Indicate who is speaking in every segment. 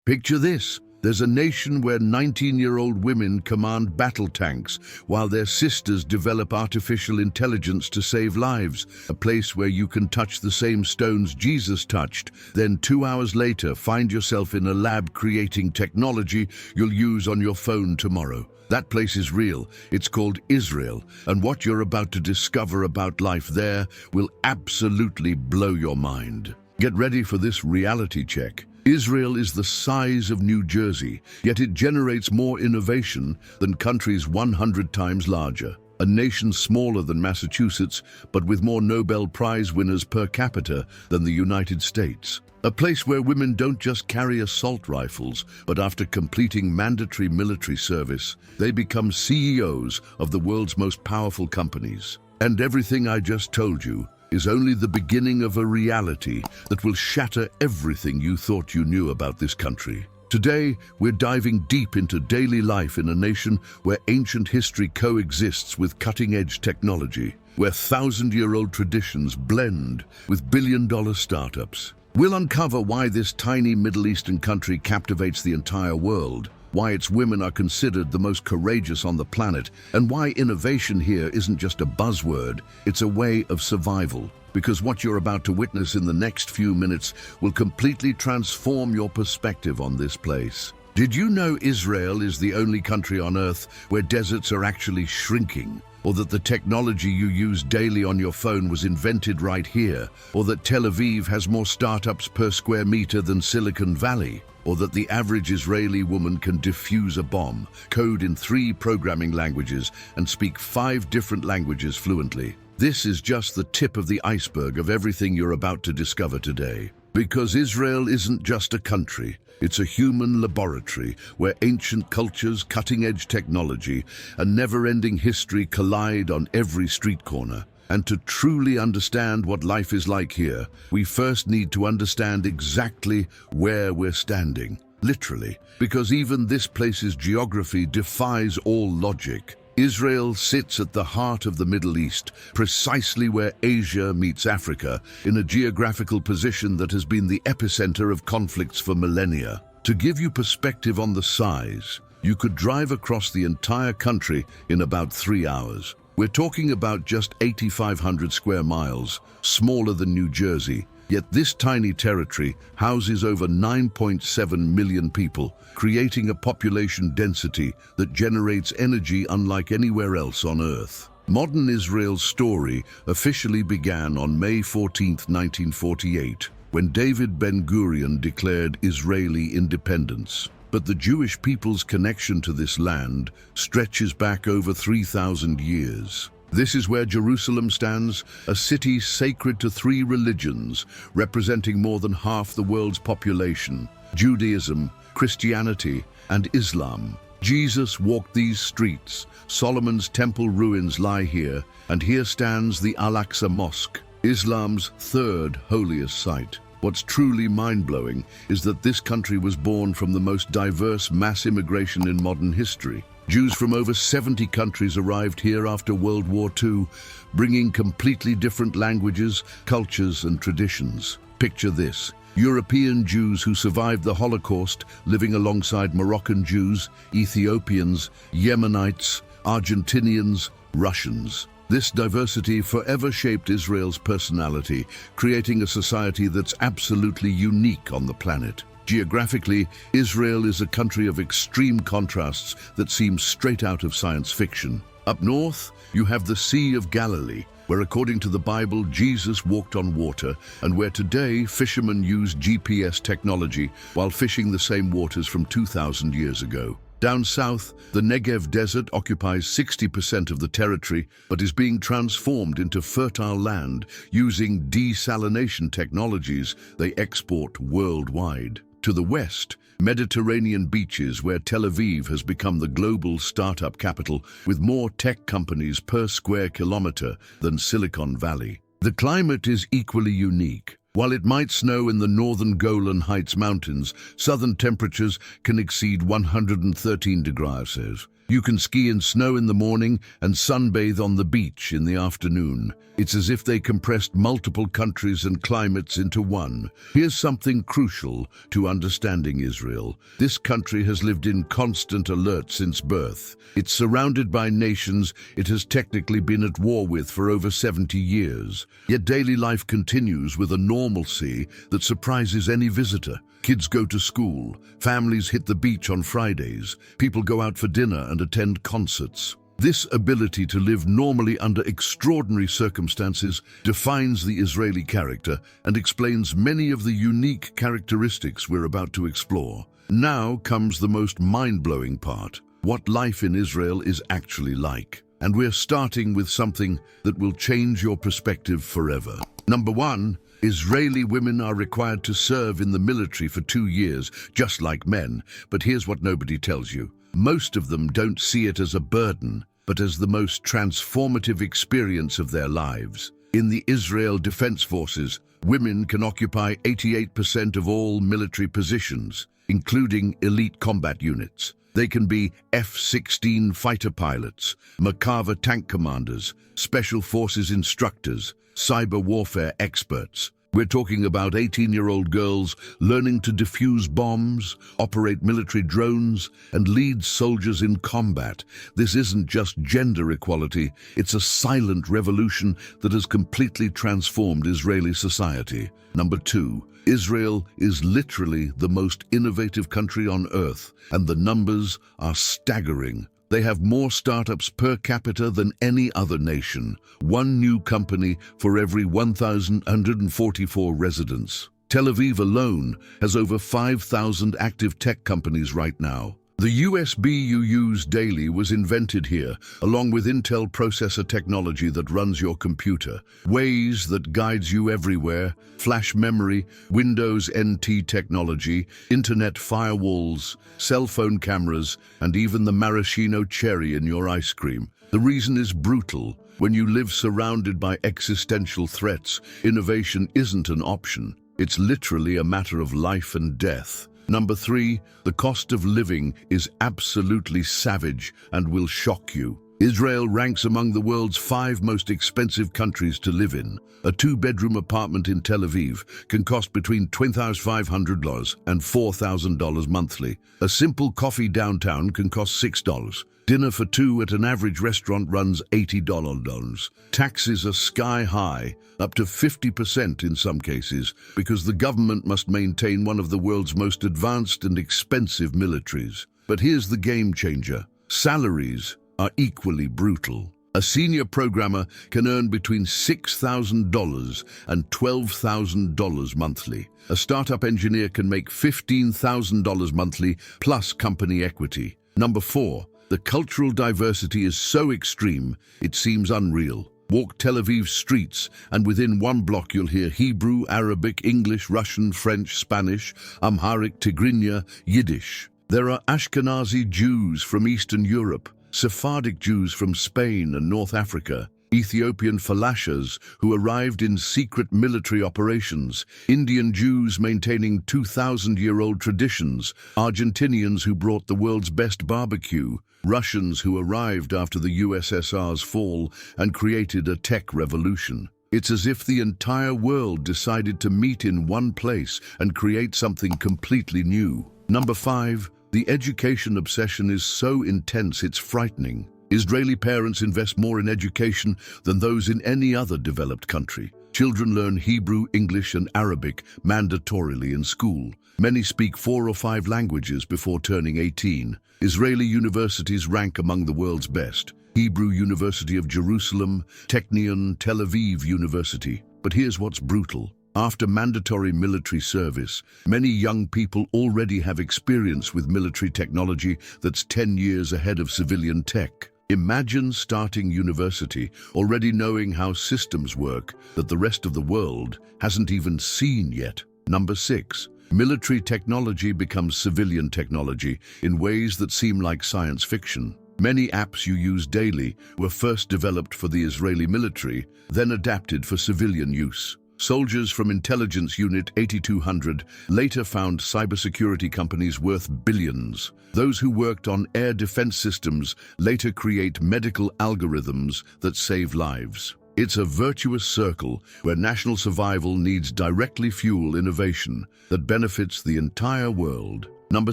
Speaker 1: Picture this. There's a nation where 19-year-old women command battle tanks while their sisters develop artificial intelligence to save lives. A place where you can touch the same stones Jesus touched, then 2 hours later find yourself in a lab creating technology you'll use on your phone tomorrow. That place is real. It's called Israel, and what you're about to discover about life there will absolutely blow your mind. Get ready for this reality check. Israel is the size of New Jersey, yet it generates more innovation than countries 100 times larger. A nation smaller than Massachusetts, but with more Nobel Prize winners per capita than the United States. A place where women don't just carry assault rifles, but after completing mandatory military service, they become CEOs of the world's most powerful companies. And everything I just told you is only the beginning of a reality that will shatter everything you thought you knew about this country. Today, we're diving deep into daily life in a nation where ancient history coexists with cutting-edge technology, where thousand-year-old traditions blend with billion-dollar startups. We'll uncover why this tiny Middle Eastern country captivates the entire world, why its women are considered the most courageous on the planet, and why innovation here isn't just a buzzword, it's a way of survival. Because what you're about to witness in the next few minutes will completely transform your perspective on this place. Did you know Israel is the only country on Earth where deserts are actually shrinking? Or that the technology you use daily on your phone was invented right here? Or that Tel Aviv has more startups per square meter than Silicon Valley? Or that the average Israeli woman can defuse a bomb, code in 3 programming languages, and speak 5 different languages fluently? This is just the tip of the iceberg of everything you're about to discover today. Because Israel isn't just a country, it's a human laboratory where ancient cultures, cutting-edge technology, and never-ending history collide on every street corner. And to truly understand what life is like here, we first need to understand exactly where we're standing. Literally, because even this place's geography defies all logic. Israel sits at the heart of the Middle East, precisely where Asia meets Africa, in a geographical position that has been the epicenter of conflicts for millennia. To give you perspective on the size, you could drive across the entire country in about 3 hours. We're talking about just 8,500 square miles, smaller than New Jersey. Yet this tiny territory houses over 9.7 million people, creating a population density that generates energy unlike anywhere else on Earth. Modern Israel's story officially began on May 14, 1948, when David Ben-Gurion declared Israeli independence. But the Jewish people's connection to this land stretches back over 3,000 years. This is where Jerusalem stands, a city sacred to 3 religions, representing more than half the world's population: Judaism, Christianity, and Islam. Jesus walked these streets. Solomon's temple ruins lie here, and here stands the Al-Aqsa Mosque, Islam's 3rd holiest site. What's truly mind-blowing is that this country was born from the most diverse mass immigration in modern history. Jews from over 70 countries arrived here after World War II, bringing completely different languages, cultures, and traditions. Picture this: European Jews who survived the Holocaust living alongside Moroccan Jews, Ethiopians, Yemenites, Argentinians, Russians. This diversity forever shaped Israel's personality, creating a society that's absolutely unique on the planet. Geographically, Israel is a country of extreme contrasts that seem straight out of science fiction. Up north, you have the Sea of Galilee, where according to the Bible, Jesus walked on water, and where today fishermen use GPS technology while fishing the same waters from 2,000 years ago. Down south, the Negev Desert occupies 60% of the territory, but is being transformed into fertile land using desalination technologies they export worldwide. To the west, Mediterranean beaches where Tel Aviv has become the global startup capital with more tech companies per square kilometer than Silicon Valley. The climate is equally unique. While it might snow in the northern Golan Heights Mountains, southern temperatures can exceed 113 degrees Celsius. You can ski in snow in the morning and sunbathe on the beach in the afternoon. It's as if they compressed multiple countries and climates into one. Here's something crucial to understanding Israel. This country has lived in constant alert since birth. It's surrounded by nations it has technically been at war with for over 70 years. Yet daily life continues with a normalcy that surprises any visitor. Kids go to school, families hit the beach on Fridays, people go out for dinner and attend concerts. This ability to live normally under extraordinary circumstances defines the Israeli character and explains many of the unique characteristics we're about to explore. Now comes the most mind-blowing part: what life in Israel is actually like. And we're starting with something that will change your perspective forever. Number 1. Israeli women are required to serve in the military for 2 years, just like men. But here's what nobody tells you. Most of them don't see it as a burden, but as the most transformative experience of their lives. In the Israel Defense Forces, women can occupy 88% of all military positions, including elite combat units. They can be F-16 fighter pilots, Merkava tank commanders, special forces instructors, cyber warfare experts. We're talking about 18-year-old girls learning to defuse bombs, operate military drones, and lead soldiers in combat. This isn't just gender equality, it's a silent revolution that has completely transformed Israeli society. Number 2. Israel is literally the most innovative country on earth, and the numbers are staggering. They have more startups per capita than any other nation. One new company for every 1,144 residents. Tel Aviv alone has over 5,000 active tech companies right now. The USB you use daily was invented here, along with Intel processor technology that runs your computer, Waze that guides you everywhere, flash memory, Windows NT technology, internet firewalls, cell phone cameras, and even the maraschino cherry in your ice cream. The reason is brutal. When you live surrounded by existential threats, innovation isn't an option. It's literally a matter of life and death. Number 3, the cost of living is absolutely savage and will shock you. Israel ranks among the world's 5 most expensive countries to live in. A 2-bedroom apartment in Tel Aviv can cost between $2,500 and $4,000 monthly. A simple coffee downtown can cost $6. Dinner for 2 at an average restaurant runs $80. Taxes are sky high, up to 50% in some cases, because the government must maintain one of the world's most advanced and expensive militaries. But here's the game changer. Salaries are equally brutal. A senior programmer can earn between $6,000 and $12,000 monthly. A startup engineer can make $15,000 monthly plus company equity. Number 4. The cultural diversity is so extreme, it seems unreal. Walk Tel Aviv streets, and within 1 block you'll hear Hebrew, Arabic, English, Russian, French, Spanish, Amharic, Tigrinya, Yiddish. There are Ashkenazi Jews from Eastern Europe, Sephardic Jews from Spain and North Africa, Ethiopian falashas who arrived in secret military operations, Indian Jews maintaining 2,000-year-old traditions, Argentinians who brought the world's best barbecue, Russians who arrived after the USSR's fall and created a tech revolution. It's as if the entire world decided to meet in one place and create something completely new. Number 5. The education obsession is so intense it's frightening. Israeli parents invest more in education than those in any other developed country. Children learn Hebrew, English, and Arabic mandatorily in school. Many speak 4 or 5 languages before turning 18. Israeli universities rank among the world's best. Hebrew University of Jerusalem, Technion, Tel Aviv University. But here's what's brutal. After mandatory military service, many young people already have experience with military technology that's 10 years ahead of civilian tech. Imagine starting university already knowing how systems work that the rest of the world hasn't even seen yet. Number 6. Military technology becomes civilian technology in ways that seem like science fiction. Many apps you use daily were first developed for the Israeli military, then adapted for civilian use. Soldiers from Intelligence Unit 8200 later found cybersecurity companies worth billions. Those who worked on air defense systems later create medical algorithms that save lives. It's a virtuous circle where national survival needs directly fuel innovation that benefits the entire world. Number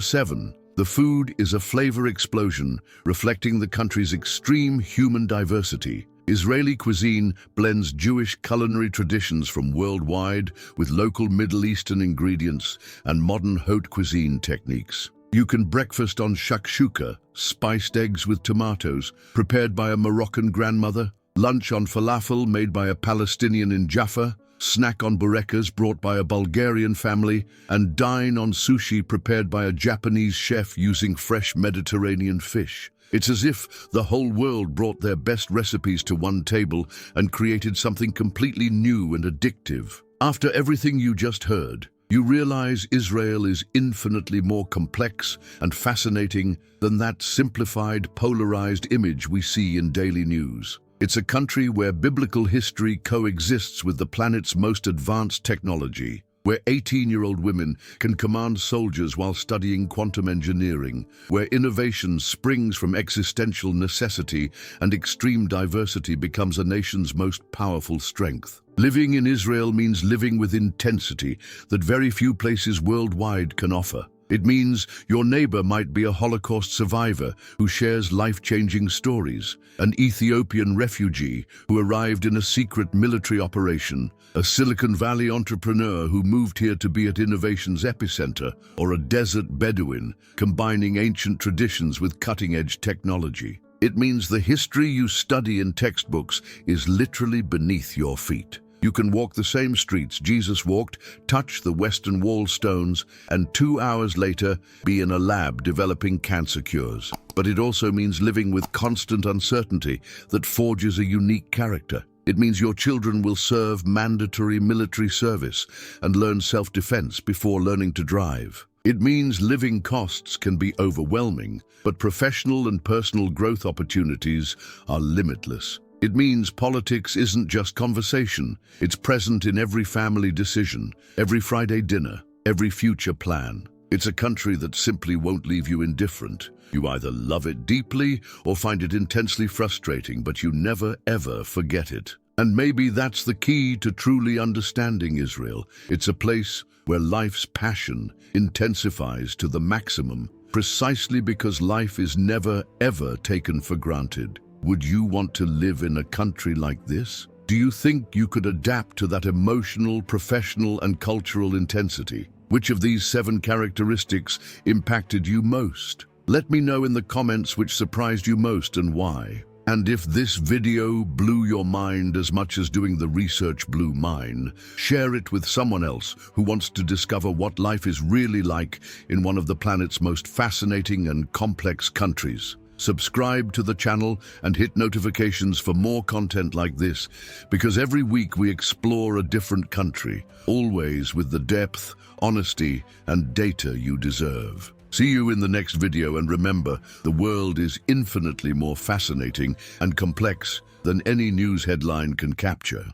Speaker 1: 7. The food is a flavor explosion, reflecting the country's extreme human diversity. Israeli cuisine blends Jewish culinary traditions from worldwide with local Middle Eastern ingredients and modern haute cuisine techniques. You can breakfast on shakshuka, spiced eggs with tomatoes, prepared by a Moroccan grandmother, lunch on falafel made by a Palestinian in Jaffa, snack on burekas brought by a Bulgarian family, and dine on sushi prepared by a Japanese chef using fresh Mediterranean fish. It's as if the whole world brought their best recipes to one table and created something completely new and addictive. After everything you just heard, you realize Israel is infinitely more complex and fascinating than that simplified, polarized image we see in daily news. It's a country where biblical history coexists with the planet's most advanced technology, where 18-year-old women can command soldiers while studying quantum engineering, where innovation springs from existential necessity and extreme diversity becomes a nation's most powerful strength. Living in Israel means living with intensity that very few places worldwide can offer. It means your neighbor might be a Holocaust survivor who shares life-changing stories, an Ethiopian refugee who arrived in a secret military operation, a Silicon Valley entrepreneur who moved here to be at innovation's epicenter, or a desert Bedouin combining ancient traditions with cutting-edge technology. It means the history you study in textbooks is literally beneath your feet. You can walk the same streets Jesus walked, touch the Western Wall stones, and 2 hours later be in a lab developing cancer cures. But it also means living with constant uncertainty that forges a unique character. It means your children will serve mandatory military service and learn self-defense before learning to drive. It means living costs can be overwhelming, but professional and personal growth opportunities are limitless. It means politics isn't just conversation. It's present in every family decision, every Friday dinner, every future plan. It's a country that simply won't leave you indifferent. You either love it deeply or find it intensely frustrating, but you never, ever forget it. And maybe that's the key to truly understanding Israel. It's a place where life's passion intensifies to the maximum, precisely because life is never, ever taken for granted. Would you want to live in a country like this? Do you think you could adapt to that emotional, professional, and cultural intensity? Which of these 7 characteristics impacted you most? Let me know in the comments which surprised you most and why. And if this video blew your mind as much as doing the research blew mine, share it with someone else who wants to discover what life is really like in one of the planet's most fascinating and complex countries. Subscribe to the channel and hit notifications for more content like this, because every week we explore a different country, always with the depth, honesty, and data you deserve. See you in the next video, and remember, the world is infinitely more fascinating and complex than any news headline can capture.